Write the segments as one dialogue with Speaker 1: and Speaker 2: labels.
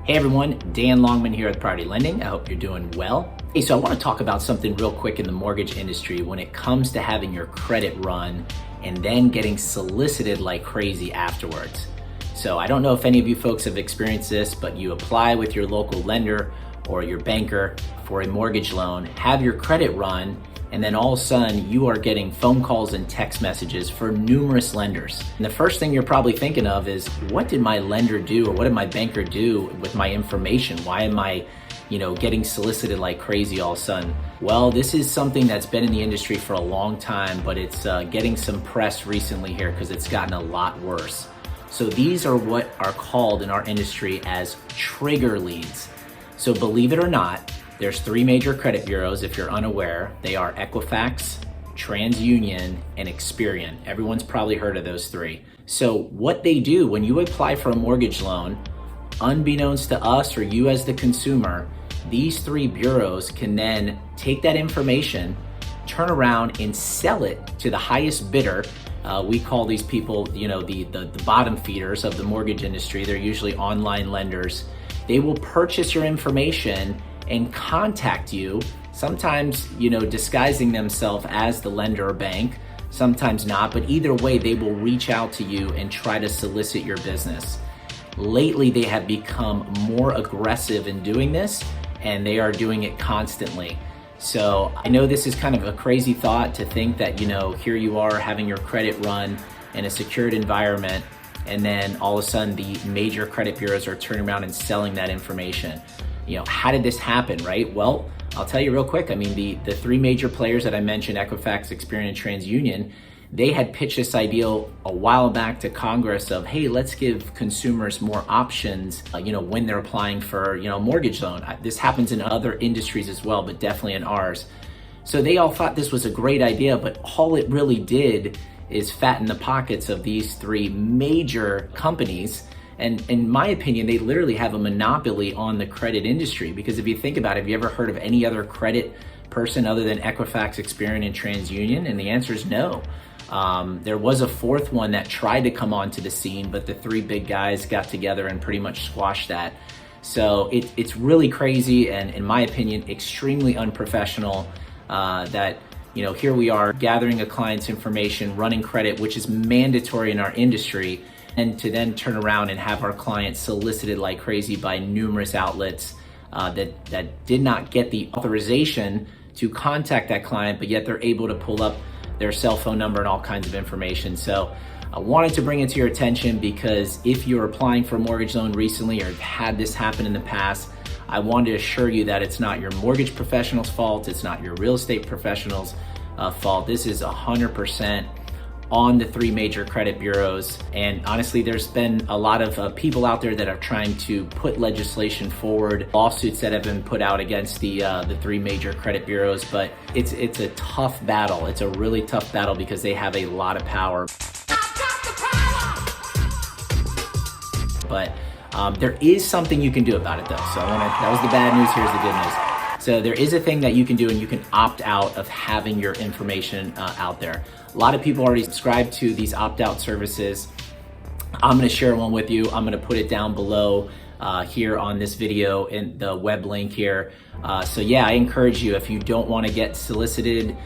Speaker 1: Hey everyone, Dan Longman here at Priority Lending. I hope you're doing well. Hey, so I want to talk about something real quick in the mortgage industry when it comes to having your credit run and then getting solicited like crazy afterwards. So I don't know if any of you folks have experienced this, but you apply with your local lender or your banker for a mortgage loan, have your credit run, and then all of a sudden you are getting phone calls and text messages for numerous lenders. And the first thing you're probably thinking of is, what did my lender do or what did my banker do with my information? Why am I, getting solicited like crazy all of a sudden? Well, this is something that's been in the industry for a long time, but it's getting some press recently here because it's gotten a lot worse. So these are what are called in our industry as trigger leads. So believe it or not, there's three major credit bureaus, if you're unaware. They are Equifax, TransUnion, and Experian. Everyone's probably heard of those three. So what they do when you apply for a mortgage loan, unbeknownst to us or you as the consumer, these three bureaus can then take that information, turn around and sell it to the highest bidder. We call these people, the bottom feeders of the mortgage industry. They're usually online lenders. They will purchase your information and contact you, sometimes, disguising themselves as the lender or bank, sometimes not, but either way, they will reach out to you and try to solicit your business. Lately, they have become more aggressive in doing this, and they are doing it constantly. So I know this is kind of a crazy thought to think that, here you are having your credit run in a secured environment, and then all of a sudden the major credit bureaus are turning around and selling that information. How did this happen, right? Well, I'll tell you real quick. I mean, the three major players that I mentioned, Equifax, Experian, and TransUnion, they had pitched this idea a while back to Congress of, hey, let's give consumers more options, when they're applying for, a mortgage loan. This happens in other industries as well, but definitely in ours. So they all thought this was a great idea, but all it really did is fatten the pockets of these three major companies. And in my opinion, they literally have a monopoly on the credit industry, because if you think about it, have you ever heard of any other credit person other than Equifax, Experian, and TransUnion? And the answer is no. There was a fourth one that tried to come onto the scene, but the three big guys got together and pretty much squashed that. So it's really crazy and, in my opinion, extremely unprofessional that here we are gathering a client's information, running credit, which is mandatory in our industry, and to then turn around and have our clients solicited like crazy by numerous outlets that did not get the authorization to contact that client, but yet they're able to pull up their cell phone number and all kinds of information. So I wanted to bring it to your attention because if you're applying for a mortgage loan recently or had this happen in the past, I wanted to assure you that it's not your mortgage professional's fault. It's not your real estate professional's fault. This is 100% on the three major credit bureaus. And honestly, there's been a lot of people out there that are trying to put legislation forward, lawsuits that have been put out against the three major credit bureaus. But it's a tough battle. It's a really tough battle because they have a lot of power. But there is something you can do about it though. So that was the bad news, here's the good news. So there is a thing that you can do, and you can opt out of having your information out there. A lot of people already subscribe to these opt-out services. I'm gonna share one with you. I'm gonna put it down below here on this video in the web link here. So yeah, I encourage you, if you don't wanna get solicited,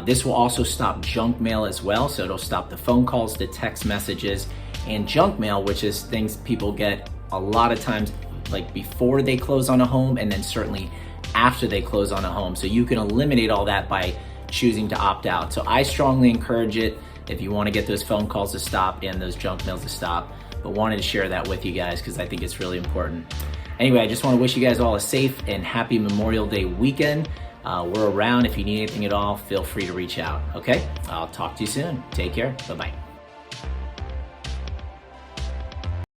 Speaker 1: this will also stop junk mail as well. So it'll stop the phone calls, the text messages, and junk mail, which is things people get a lot of times like before they close on a home, and then certainly after they close on a home. So you can eliminate all that by choosing to opt out. So I strongly encourage it if you want to get those phone calls to stop and those junk mails to stop, but wanted to share that with you guys because I think it's really important. Anyway, I just want to wish you guys all a safe and happy Memorial Day weekend. We're around. If you need anything at all, feel free to reach out. Okay, I'll talk to you soon. Take care. Bye-bye.